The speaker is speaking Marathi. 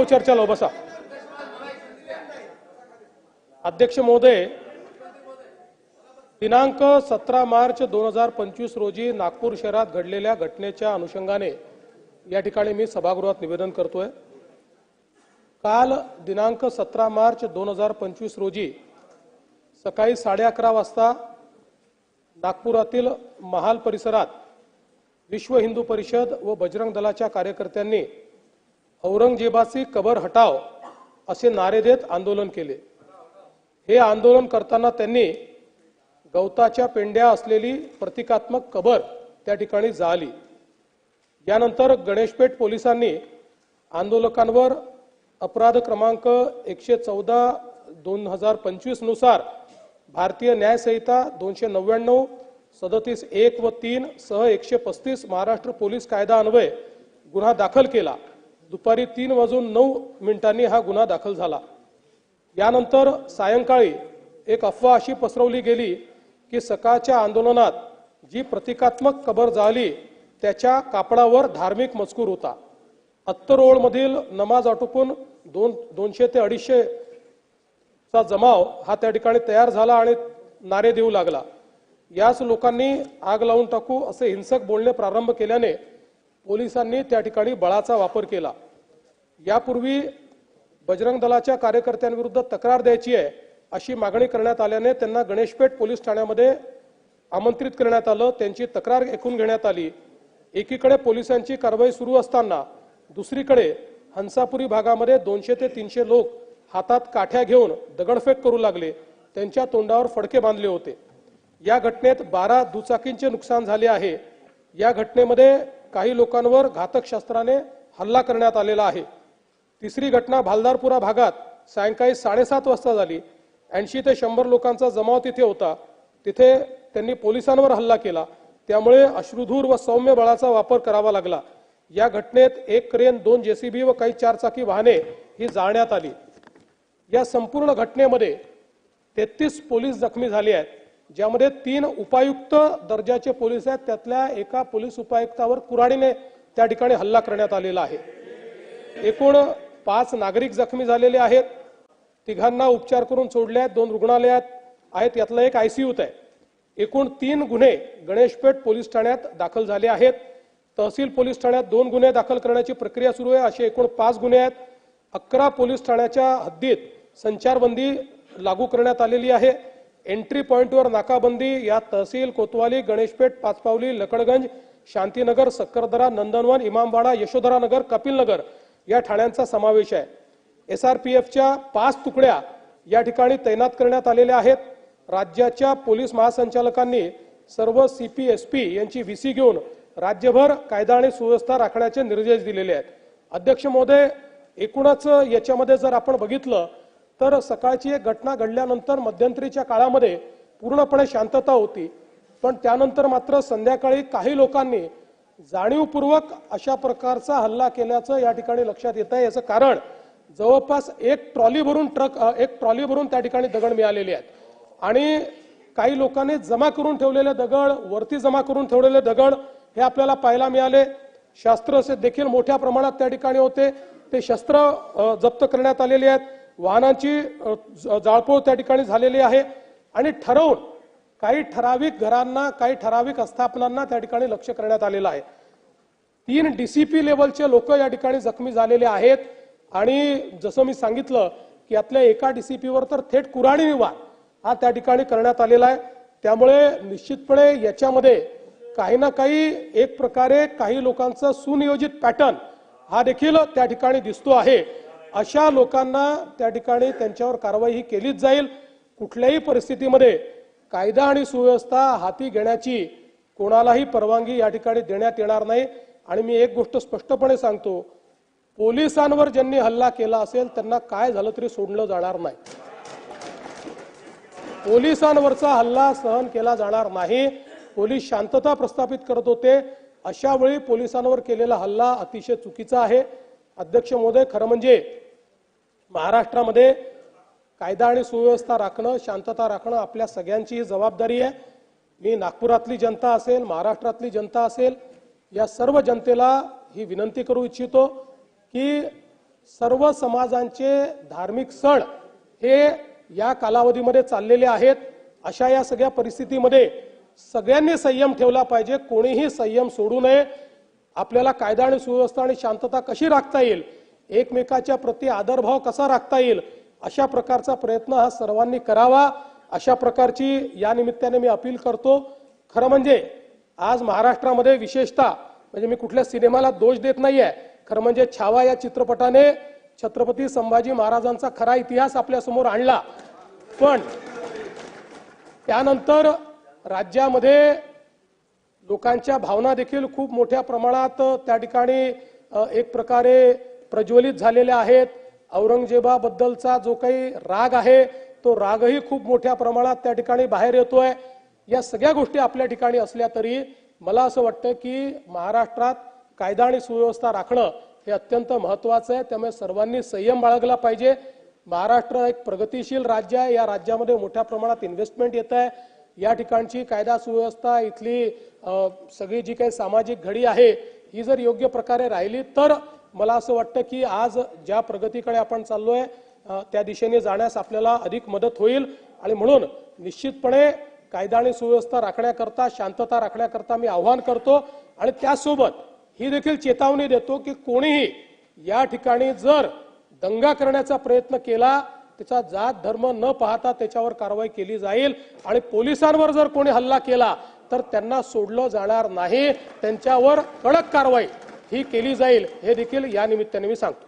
चर्चा लो बसा। अध्यक्ष महोदय, दिनांक 17 मार्च 2025 रोजी नागपूर शहरात घडलेल्या घटनेच्या अनुषंगाने या ठिकाणी मी सभागृहात निवेदन करतोय। काल दिनांक 17 मार्च 2025 रोजी सकाळी 11:30 वाजता नागपुरातील महाल परिसरात विश्व हिंदू परिषद व बजरंग दलाच्या कार्यकर्त्यांनी औरंगजेबाची कबर हटाव असे नारे देत आंदोलन केले। हे आंदोलन करताना त्यांनी गवताच्या पेंड्या असलेली प्रतिकात्मक कबर त्या ठिकाणी जाळली। यानंतर गणेशपेठ पोलिसांनी आंदोलकांवर अपराध क्रमांक 114/2025 नुसार भारतीय न्याय संहिता 299 37(1) व 3 सह 135 महाराष्ट्र पोलीस कायदा अन्वये गुन्हा दाखल केला। दुपारी 3:09 हा गुन्हा दाखल झाला। यानंतर सायंकाळी एक अफवा अशी पसरवली गेली की सकाळच्या आंदोलनात जी प्रतिकात्मक कबर जाळली त्याच्या कापडावर धार्मिक मजकूर होता। अत्तरोळ मधील नमाज आटोपून 200 ते 250 चा जमाव हा त्या ठिकाणी तयार झाला आणि नारे देऊ लागला। याच लोकांनी आग लावून टाकू असे हिंसक बोलणे प्रारंभ केल्याने पोलिसांनी त्या ठिकाणी बळाचा वापर केला। यापूर्वी बजरंग दलाच्या कार्यकर्त्यांविरुद्ध तक्रार द्यायची आहे अशी मागणी करण्यात आल्याने त्यांना गणेशपेठ पोलीस ठाण्यामध्ये आमंत्रित करण्यात आलं। त्यांची तक्रार ऐकून घेण्यात आली। एकीकडे पोलिसांची कारवाई सुरू असताना दुसरीकडे हंसापुरी भागामध्ये 200 ते 300 लोक हातात काठ्या घेऊन दगडफेक करू लागले। त्यांच्या तोंडावर फडके बांधले होते। या घटनेत 12 दुचाकींचे नुकसान झाले आहे। या घटनेमध्ये काही लोकांवर घातक शस्त्राने हल्ला करण्यात आलेला आहे। तिसरी घटना भालदारपुरा भागात सायंकाळी 7:30 वाजता झाली। 80 ते 100 लोकांचा जमाव तिथे होता। तिथे त्यांनी पोलिसांवर हल्ला केला, त्यामुळे अश्रुधूर व सौम्य बळाचा वापर करावा लागला। या घटनेत एक क्रेन, 2 जेसीबी व काही 4 चाकी वाहने ही जाळण्यात आली। या संपूर्ण घटनेमध्ये 33 पोलीस जखमी झाले आहेत, ज्यामध्ये 3 उपायुक्त दर्जाचे पोलीस आहेत। त्यातल्या एका पोलीस उपायुक्तावर कुऱ्हाडीने त्या ठिकाणी हल्ला करण्यात आलेला आहे। एकूण 5 नागरिक जखमी झालेले आहेत। तिघांना उपचार करून सोडले आहेत। 2 रुग्णालयात आहेत, यातला एक आयसीयूत आहे। एकूण 3 गुन्हे गणेशपेठ पोलीस ठाण्यात दाखल झाले आहेत। तहसील पोलीस ठाण्यात 2 गुन्हे दाखल करण्याची प्रक्रिया सुरू आहे। असे एकूण 5 गुन्हे आहेत। 11 पोलीस ठाण्याच्या हद्दीत संचारबंदी लागू करण्यात आलेली आहे। एंट्री पॉइंटवर नाकाबंदी या तहसील कोतवाली, गणेशपेठ, पाचपावली, लकडगंज, शांतीनगर, सक्करदरा, नंदनवन, इमामवाडा, यशोधरा नगर, कपिल नगर या ठाण्यांचा समावेश आहे। SRPFच्या 5 तुकड्या या ठिकाणी तैनात करण्यात आलेल्या आहेत। राज्याच्या पोलीस महासंचालकांनी सर्व CP SP यांची VC घेऊन राज्यभर कायदा आणि सुव्यवस्था राखण्याचे निर्देश दिलेले आहेत। अध्यक्ष महोदय, एकूणच याच्यामध्ये जर आपण बघितलं तर सकाळची एक घटना घडल्यानंतर मध्यंतरीच्या काळामध्ये पूर्णपणे शांतता होती, पण त्यानंतर मात्र संध्याकाळी काही लोकांनी जाणीवपूर्वक अशा प्रकारचा हल्ला केल्याचं या ठिकाणी लक्षात येत आहे। याचं कारण जवळपास एक ट्रॉली भरून त्या ठिकाणी दगड मिळालेले आहेत आणि काही लोकांनी जमा करून ठेवलेले दगड, वरती जमा करून ठेवलेले दगड हे आपल्याला पाहायला मिळाले। शस्त्र देखील मोठ्या प्रमाणात त्या ठिकाणी होते, ते शस्त्र जप्त करण्यात आलेले आहेत। वाहनांची जाळपोळ त्या ठिकाणी झालेली आहे आणि ठरवून काही ठराविक घरांना, काही ठराविक आस्थापनांना त्या ठिकाणी लक्ष करण्यात आलेलं आहे। 3 DCP लेवलचे लोक या ठिकाणी जखमी झालेले आहेत आणि जसं मी सांगितलं की यातल्या एका DCPवर तर थेट कुऱ्हाडीने वार हा त्या ठिकाणी करण्यात आलेला आहे। त्यामुळे निश्चितपणे याच्यामध्ये काही ना काही एक प्रकारे काही लोकांचा सुनियोजित पॅटर्न हा देखील त्या ठिकाणी दिसतो आहे। अशा लोकांना त्या ठिकाणी त्यांच्यावर कारवाई ही केलीच जाईल। कुठल्याही परिस्थितीमध्ये कायदा आणि सुव्यवस्था हाती घेण्याची कोणालाही परवानगी या ठिकाणी देण्यात येणार नाही। आणि मी एक गोष्ट स्पष्टपणे सांगतो, पोलिसांवर ज्यांनी हल्ला केला असेल त्यांना काय झालं तरी सोडलं जाणार नाही। पोलिसांवरचा हल्ला सहन केला जाणार नाही। पोलीस शांतता प्रस्थापित करत होते, अशा वेळी पोलिसांवर केलेला हल्ला अतिशय चुकीचा आहे। अध्यक्ष महोदय, खरं म्हणजे महाराष्ट्रामध्ये कायदा आणि सुव्यवस्था राखणं, शांतता राखणं आपल्या सगळ्यांची जबाबदारी आहे। मी नागपुरातली जनता असेल, महाराष्ट्रातली जनता असेल, या सर्व जनतेला ही विनंती करू इच्छितो की सर्व समाजांचे धार्मिक सण हे या कालावधीमध्ये चाललेले आहेत। अशा या सगळ्या परिस्थितीमध्ये सगळ्यांनी संयम ठेवला पाहिजे, कोणीही संयम सोडू नये। आपल्याला कायदा आणि सुव्यवस्था आणि शांतता कशी राखता येईल, एकमेकाच्या प्रति आदरभाव कसा राखता येईल, अशा प्रकारचा प्रयत्न हा सर्वांनी करावा, अशा प्रकारची या निमित्ताने मी अपील करतो। खरं म्हणजे आज महाराष्ट्रामध्ये विशेषतः म्हणजे मी कुठल्या सिनेमाला दोष देत नाहीये, खरं म्हणजे छावा या चित्रपटाने छत्रपती संभाजी महाराजांचा खरा इतिहास आपल्या समोर आणला। पण त्यानंतर राज्यामध्ये लोकांच्या भावना देखील खूप मोठ्या प्रमाणात त्या ठिकाणी एक प्रकारे प्रज्वलित झालेल्या आहेत। औरंगजेबाबद्दलचा जो काही राग आहे तो रागही खूप मोठ्या प्रमाणात त्या ठिकाणी बाहेर येतोय। या सगळ्या गोष्टी आपल्या ठिकाणी असल्या तरी मला असं वाटतं की महाराष्ट्रात कायदा आणि सुव्यवस्था राखणं हे अत्यंत महत्त्वाचं आहे। त्यामुळे सर्वांनी संयम बाळगला पाहिजे। महाराष्ट्र एक प्रगतिशील राज्य आहे, या राज्यामध्ये मोठ्या प्रमाणात इन्व्हेस्टमेंट येत आहे। या ठिकाणची कायदा सुव्यवस्था, इथली सगळी जी काही सामाजिक घडी आहे ही जर योग्य प्रकारे राहिली तर मला असं वाटतं की आज ज्या प्रगतीकडे आपण चाललोय त्या दिशेने जाण्यास आपल्याला अधिक मदत होईल। आणि म्हणून निश्चितपणे कायदा आणि सुव्यवस्था राखण्याकरता, शांतता राखण्याकरता मी आवाहन करतो आणि त्यासोबत ही देखील चेतावणी देतो की कोणीही या ठिकाणी जर दंगा करण्याचा प्रयत्न केला त्याचा जात धर्म न पाहता त्याच्यावर कारवाई केली जाईल आणि पोलिसांवर जर कोणी हल्ला केला तर त्यांना सोडलं जाणार नाही, त्यांच्यावर कडक कारवाई ही केली जाईल, हे देखील या निमित्ताने मी सांगतो।